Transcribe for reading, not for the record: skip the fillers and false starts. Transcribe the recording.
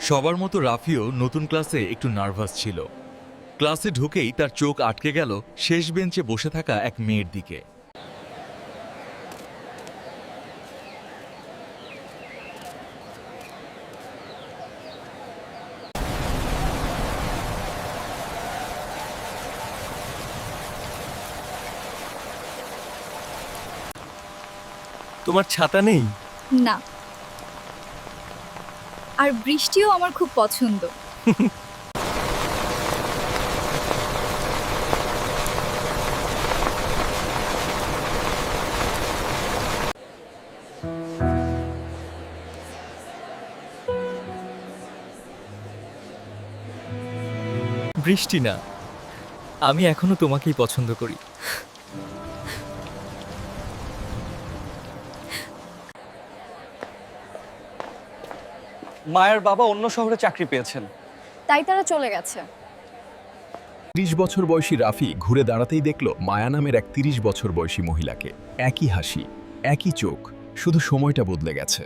সবার মতো রাফিও নতুন ক্লাসে একটু নার্ভাস ছিল। ক্লাসে ঢুকেই তার চোখ আটকে গেল শেষ বেঞ্চে বসে থাকা এক মেয়ের দিকে। তোমার ছাতা নেই? না, আর বৃষ্টিও আমার খুব পছন্দ। বৃষ্টি না, আমি এখনো তোমাকেই পছন্দ করি। মায়ের বাবা অন্য শহরে চাকরি পেয়েছেন। তাই তারা চলে গেছে। 30 বছর বয়সী রাফি ঘুরে দাঁড়াতেই দেখল মায়া নামের এক 30 বছর বয়সী মহিলাকে। একই হাসি, একই চোখ, শুধু সময়টা বদলে গেছে।